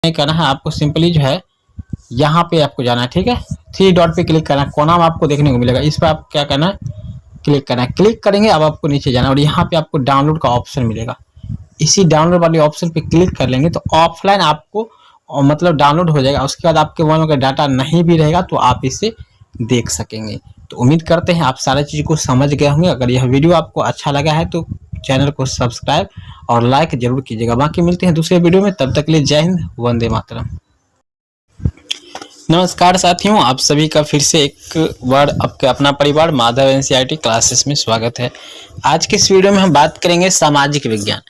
नहीं करना है आपको, सिंपली जो है यहाँ पे आपको जाना है, ठीक है। थ्री डॉट पे क्लिक करना है, कोना में आपको देखने को मिलेगा, इस पर आप क्या करना है, क्लिक करना है। क्लिक करेंगे अब आपको नीचे जाना है और यहाँ पे आपको डाउनलोड का ऑप्शन मिलेगा। इसी डाउनलोड वाले ऑप्शन पे क्लिक कर लेंगे तो ऑफलाइन आपको मतलब डाउनलोड हो जाएगा। उसके बाद आपके मोबाइल में अगर डाटा नहीं भी रहेगा तो आप इसे देख सकेंगे। तो उम्मीद करते हैं आप सारी चीज़ को समझ गए होंगे। अगर यह वीडियो आपको अच्छा लगा है तो चैनल को सब्सक्राइब और लाइक जरूर कीजिएगा। बाकी मिलते हैं दूसरे वीडियो में, तब तक के लिए जय हिंद, वंदे मातरम। नमस्कार साथियों, आप सभी का फिर से एक बार आपके अपना परिवार माधव एनसीईआरटी क्लासेस में स्वागत है। आज के इस वीडियो में हम बात करेंगे सामाजिक विज्ञान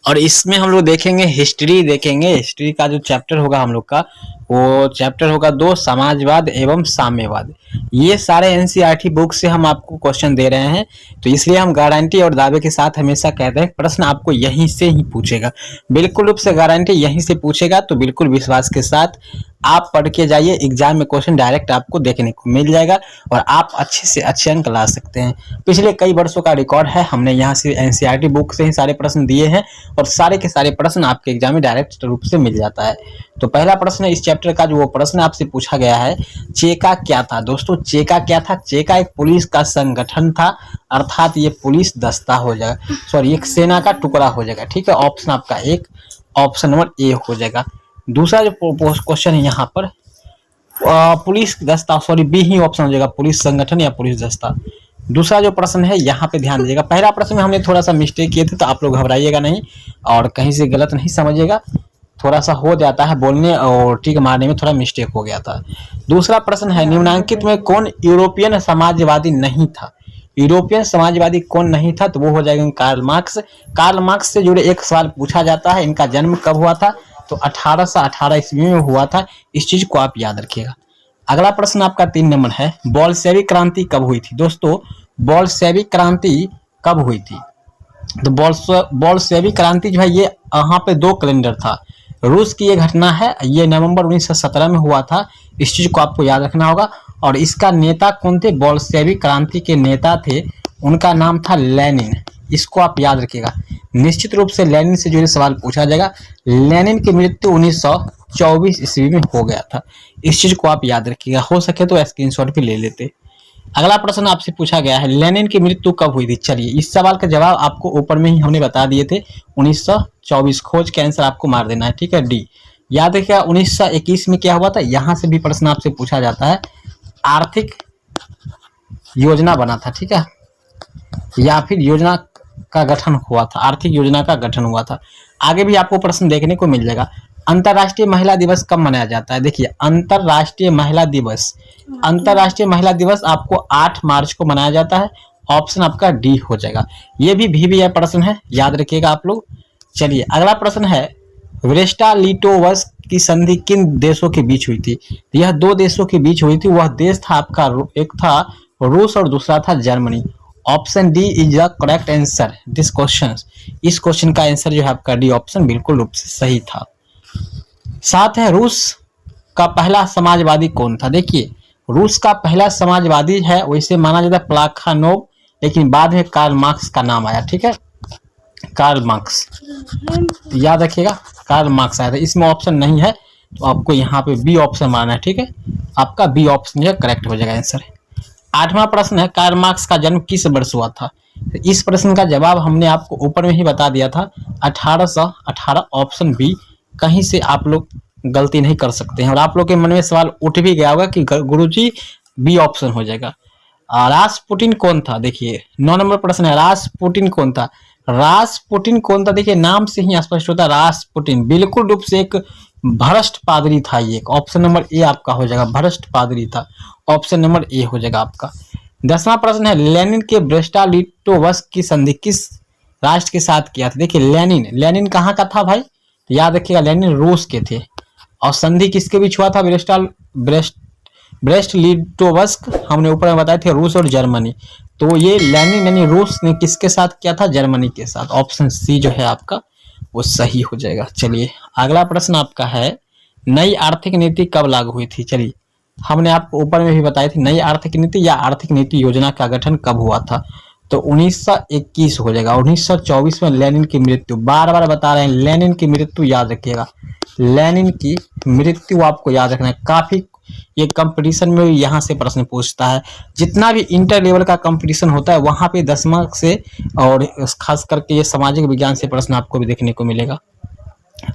और इसमें हम लोग देखेंगे हिस्ट्री देखेंगे। हिस्ट्री का जो चैप्टर होगा हम लोग का वो चैप्टर होगा 2, समाजवाद एवं साम्यवाद। ये सारे एनसीईआरटी बुक से हम आपको क्वेश्चन दे रहे हैं, तो इसलिए हम गारंटी और दावे के साथ हमेशा कहते हैं प्रश्न आपको यहीं से ही पूछेगा, बिल्कुल रूप से गारंटी यहीं से पूछेगा। तो बिल्कुल विश्वास के साथ आप पढ़ के जाइए, एग्जाम में क्वेश्चन डायरेक्ट आपको देखने को मिल जाएगा और आप अच्छे से अच्छे अंक ला सकते हैं। पिछले कई वर्षों का रिकॉर्ड है, हमने यहाँ से एनसीईआरटी बुक से ही सारे प्रश्न दिए हैं और सारे के सारे प्रश्न आपके एग्जाम में डायरेक्ट रूप से मिल जाता है। तो पहला प्रश्न इस चैप्टर का जो वो प्रश्न आपसे पूछा गया है, चेका क्या था। दोस्तों चेका क्या था? चेका एक पुलिस का संगठन था, अर्थात ये पुलिस दस्ता हो जाएगा, सॉरी एक सेना का टुकड़ा हो जाएगा, ठीक है। ऑप्शन आपका एक, ऑप्शन नंबर ए हो जाएगा। दूसरा जो क्वेश्चन है यहाँ पर पुलिस दस्ता, सॉरी बी ही ऑप्शन हो जाएगा, पुलिस संगठन या पुलिस दस्ता। दूसरा जो प्रश्न है यहाँ पे ध्यान दीजिएगा, पहला प्रश्न में हमने थोड़ा सा मिस्टेक किए थे तो आप लोग घबराइएगा नहीं और कहीं से गलत नहीं समझिएगा, थोड़ा सा हो जाता है बोलने और टिक मारने में थोड़ा मिस्टेक हो गया था। दूसरा प्रश्न है निम्नांकित में कौन यूरोपियन समाजवादी नहीं था। यूरोपियन समाजवादी कौन नहीं था, तो वो हो जाएगा कार्ल मार्क्स। कार्ल मार्क्स से जुड़े एक सवाल पूछा जाता है, इनका जन्म कब हुआ था, तो 1818 ईस्वी में हुआ था। इस चीज को आप याद रखिएगा। अगला प्रश्न आपका 3 नंबर है, बोल्शेविक क्रांति कब हुई थी। दोस्तों बोल्शेविक क्रांति कब हुई थी, तो बोल्शेविक क्रांति जो है ये यहाँ पे 2 कैलेंडर था। रूस की ये घटना है, ये नवंबर 1917 में हुआ था। इस चीज को आपको याद रखना होगा। और इसका नेता कौन थे, बोल्शेविक क्रांति के नेता थे, उनका नाम था लेनिन। इसको आप याद रखिएगा, निश्चित रूप से लेनिन से जुड़े सवाल पूछा जाएगा। लेनिन की मृत्यु 1924 ईस्वी में हो गया था। इस चीज को आप याद रखिएगा, हो सके तो स्क्रीनशॉट भी ले लेते। अगला प्रश्न आपसे पूछा गया है, लेनिन की मृत्यु कब हुई थी। चलिए इस सवाल का जवाब आपको ऊपर में ही हमने बता दिए थे, 1924। खोज के आंसर आपको मार देना है, ठीक है, डी। याद रखिएगा 1921 में क्या हुआ था, यहाँ से भी प्रश्न आपसे पूछा जाता है। आर्थिक योजना बना था, ठीक है, या फिर योजना का गठन हुआ था, आर्थिक योजना का गठन हुआ था। आगे भी आपको प्रश्न देखने को मिल जाएगा। अंतर्राष्ट्रीय महिला दिवस कब मनाया जाता है। देखिए अंतर्राष्ट्रीय महिला दिवस, अंतर्राष्ट्रीय महिला दिवस आपको 8 मार्च को मनाया जाता है। ऑप्शन आपका डी हो जाएगा। ये भी VVI प्रश्न है, याद रखिएगा आप लोग। चलिए अगला प्रश्न है, ब्रेस्टा-लिटोवस्क की संधि किन देशों के बीच हुई थी। यह 2 देशों के बीच हुई थी। वह देश था आपका, एक था रूस और दूसरा था Germany. Option D is the correct answer this question. इस क्वेश्चन का आंसर जो है आपका डी ऑप्शन बिल्कुल रूप से सही था। साथ है रूस का पहला समाजवादी कौन था। देखिए रूस का पहला समाजवादी है, वैसे माना जाता है प्लाखानोव, लेकिन बाद में कार्ल मार्क्स का नाम आया, ठीक है, कार्ल मार्क्स। याद रखिएगा कार्ल मार्क्स आया था। इसमें ऑप्शन नहीं है तो आपको यहाँ पे बी ऑप्शन मारना है, ठीक है, आपका बी ऑप्शन जो करेक्ट हो जाएगा आंसर। 8वां प्रश्न है, कार्ल मार्क्स का जन्म किस वर्ष हुआ था। इस प्रश्न का जवाब हमने आपको ऊपर में ही बता दिया था, 1818। ऑप्शन बी, कहीं से आप लोग गलती नहीं कर सकते हैं। और आप लोग के मन में सवाल उठ भी गया होगा कि गुरुजी बी ऑप्शन हो जाएगा। रासपुटिन कौन था। देखिए 9 नंबर प्रश्न है, रासपुटिन कौन था। रासपुटिन कौन था, देखिए नाम से ही स्पष्ट होता है, रासपुटिन बिल्कुल रूप से एक भ्रष्ट पादरी था। ये ऑप्शन नंबर ए आपका हो जाएगा, भ्रष्ट पादरी था। ऑप्शन नंबर ए हो जाएगा आपका। 10वां प्रश्न है, लेनिन के ब्रेस्टा-लिटोवस्क की संधि किस राष्ट्र के साथ किया था। देखिए लेनिन कहाँ का था भाई, तो याद रखिएगा लेनिन रूस के थे। और संधि किसके बीच हुआ था, ब्रेस्ट-लिटोवस्क हमने ऊपर में बताए थे, रूस और जर्मनी। तो ये लेनिन यानी रूस ने किसके साथ किया था, जर्मनी के साथ। ऑप्शन सी जो है आपका वो सही हो जाएगा। चलिए अगला प्रश्न आपका है, नई आर्थिक नीति कब लागू हुई थी। चलिए हमने आपको ऊपर में भी बताई थी, नई आर्थिक नीति या आर्थिक नीति योजना का गठन कब हुआ था। तो 1921 हो जाएगा। 1924 में लेनिन की मृत्यु, बार बार बता रहे हैं लेनिन की मृत्यु याद रखिएगा, लेनिन की मृत्यु आपको याद रखना है। काफी ये कंपटीशन में भी यहाँ से प्रश्न पूछता है, जितना भी इंटर लेवल का कंपटीशन होता है वहां पे 10 मार्क्स से और खास करके ये सामाजिक विज्ञान से प्रश्न आपको भी देखने को मिलेगा।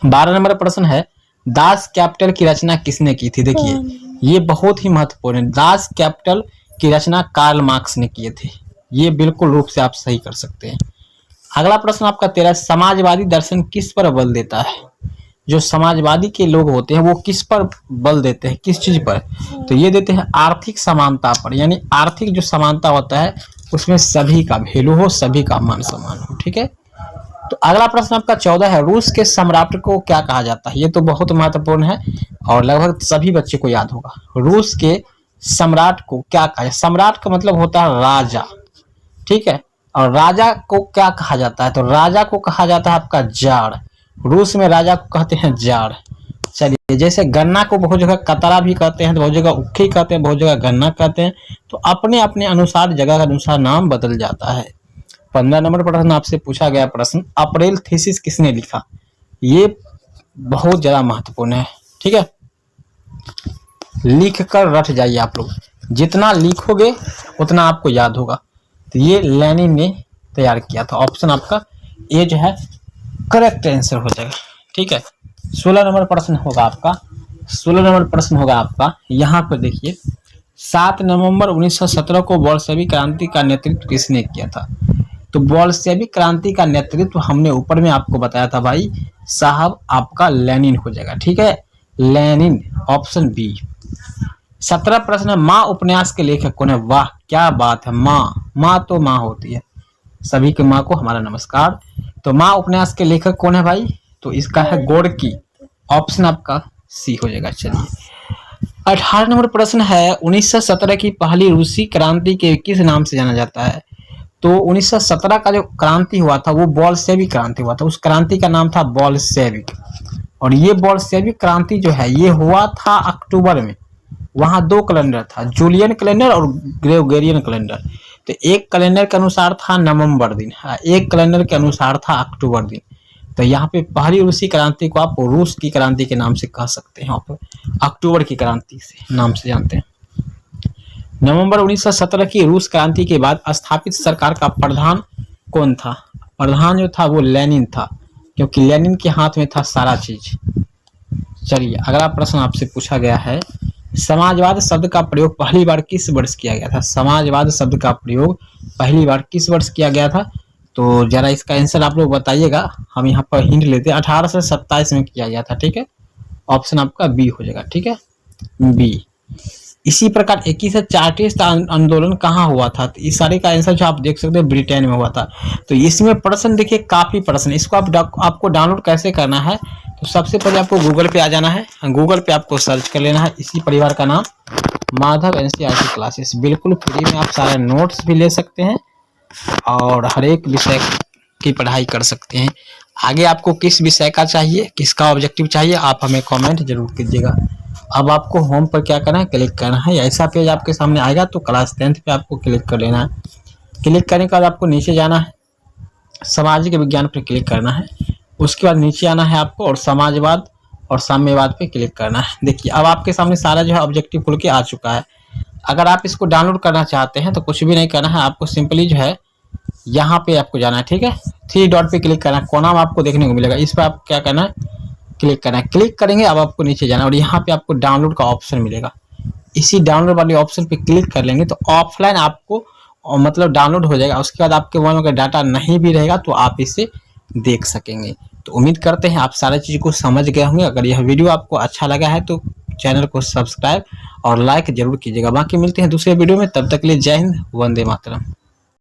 12 नंबर प्रश्न है, दास कैपिटल की रचना किसने की थी? देखिए ये बहुत ही महत्वपूर्ण है। दास कैपिटल की रचना कार्ल मार्क्स ने किए थे। ये बिल्कुल रूप से आप सही कर सकते हैं। अगला प्रश्न आपका 13, समाजवादी दर्शन किस पर बल देता है? जो समाजवादी के लोग होते हैं वो किस पर बल देते हैं, किस चीज पर? तो ये देते हैं आर्थिक समानता पर, यानी आर्थिक जो समानता होता है उसमें सभी का वैल्यू हो, सभी का मान सम्मान हो। ठीक है, तो अगला प्रश्न आपका 14 है, रूस के सम्राट को क्या कहा जाता है? ये तो बहुत महत्वपूर्ण है और लगभग सभी बच्चे को याद होगा। रूस के सम्राट को क्या कहा जाए? सम्राट का मतलब होता है राजा, ठीक है, और राजा को क्या कहा जाता है? तो राजा को कहा जाता है आपका जार। रूस में राजा को कहते हैं जार। चलिए, जैसे गन्ना को बहुत जगह कतरा भी कहते हैं, तो बहुत जगह उखी कहते हैं, बहुत जगह गन्ना कहते हैं, तो अपने अपने अनुसार जगह के अनुसार नाम बदल जाता है। 15 नंबर प्रश्न आपसे पूछा गया प्रश्न, अप्रैल थीसिस किसने लिखा? ये बहुत ज्यादा महत्वपूर्ण है। ठीक है, लिख कर रट जाइए आप लोग, जितना लिखोगे उतना आपको याद होगा। तो ये लेनिन ने तैयार किया था। ऑप्शन आपका ए जो है करेक्ट आंसर हो जाएगा। ठीक है, 16 नंबर प्रश्न होगा आपका, 16 नंबर प्रश्न होगा आपका, यहाँ पर देखिए 7 नवंबर 1917 को बोल्शेविक क्रांति का नेतृत्व किसने किया था? तो बोल्शेविक क्रांति का नेतृत्व हमने ऊपर में आपको बताया था भाई साहब, आपका लेनिन हो जाएगा। ठीक है, लेनिन, ऑप्शन बी। 17 प्रश्न, माँ उपन्यास के लेखक कौन है? वाह क्या बात है, माँ, माँ तो माँ होती है, सभी के माँ को हमारा नमस्कार। तो माँ उपन्यास के लेखक कौन है भाई? तो इसका है गोर्की। ऑप्शन आपका सी हो जाएगा। चलिए, 18 नंबर प्रश्न है, 1917 की पहली रूसी क्रांति के किस नाम से जाना जाता है? तो 1917 का जो क्रांति हुआ था वो बोल्शेविक क्रांति हुआ था, उस क्रांति का नाम था बोल्शेविक। और ये बोल्शेविक क्रांति जो है ये हुआ था अक्टूबर में। वहां 2 कैलेंडर था, जूलियन कैलेंडर और ग्रेगोरियन कैलेंडर। तो एक कैलेंडर के अनुसार था नवंबर दिन, एक कैलेंडर के अनुसार था अक्टूबर दिन। तो यहाँ पे पहली रूसी क्रांति को आप रूस की क्रांति के नाम से कह सकते हैं, आप अक्टूबर की क्रांति से नाम से जानते हैं। नवंबर 1917 की रूस क्रांति के बाद स्थापित सरकार का प्रधान कौन था? प्रधान जो था वो लेनिन था, क्योंकि लेनिन के हाथ में था सारा चीज। चलिए, अगला प्रश्न आपसे पूछा गया है, समाजवाद शब्द का प्रयोग पहली बार किस वर्ष किया गया था? समाजवाद शब्द का प्रयोग पहली बार किस वर्ष किया गया था? तो जरा इसका आंसर आप लोग बताइएगा, हम यहाँ पर हिंट लेते हैं। 1827 में किया गया था। ठीक है, ऑप्शन आपका बी हो जाएगा। ठीक है, बी। इसी प्रकार 21 चार्टिस्ट आंदोलन कहाँ हुआ था? तो इस सारे का आंसर जो आप देख सकते हैं ब्रिटेन में हुआ था। तो इसमें प्रश्न देखिए काफी प्रश्न, इसको आपको डाउनलोड कैसे करना है? तो सबसे पहले आपको गूगल पे आ जाना है, गूगल पे आपको सर्च कर लेना है इसी परिवार का नाम, माधव एनसीईआरटी क्लासेस। बिल्कुल फ्री में आप सारे नोट्स भी ले सकते हैं और हर एक विषय की पढ़ाई कर सकते हैं। आगे आपको किस विषय का चाहिए, किसका ऑब्जेक्टिव चाहिए, आप हमें कमेंट जरूर कीजिएगा। अब आपको होम पर क्या करना है, क्लिक करना है। ऐसा पेज आपके सामने आएगा तो क्लास 10th पे आपको क्लिक कर लेना है। क्लिक करने के बाद आपको नीचे जाना है, सामाजिक विज्ञान पर क्लिक करना है। उसके बाद नीचे आना है आपको और समाजवाद और साम्यवाद पे क्लिक करना है। देखिए अब आपके सामने सारा जो है ऑब्जेक्टिव खुल के आ चुका है। अगर आप इसको डाउनलोड करना चाहते हैं तो कुछ भी नहीं करना है, आपको सिंपली जो है यहाँ पे आपको जाना है। ठीक है, 3 डॉट पे क्लिक करना है, कोना में आपको देखने को मिलेगा, इस पर आप क्या करना है, क्लिक करना है। क्लिक करेंगे अब आपको नीचे जाना है और यहाँ पे आपको डाउनलोड का ऑप्शन मिलेगा। इसी डाउनलोड वाले ऑप्शन पे क्लिक कर लेंगे तो ऑफलाइन आपको मतलब डाउनलोड हो जाएगा। उसके बाद आपके मोबाइल में अगर डाटा नहीं भी रहेगा तो आप इसे देख सकेंगे। तो उम्मीद करते हैं आप सारी चीज़ को समझ गए होंगे। अगर यह वीडियो आपको अच्छा लगा है तो चैनल को सब्सक्राइब और लाइक जरूर कीजिएगा। बाकी मिलते हैं दूसरे वीडियो में, तब तक के लिए जय हिंद, वंदे मातरम।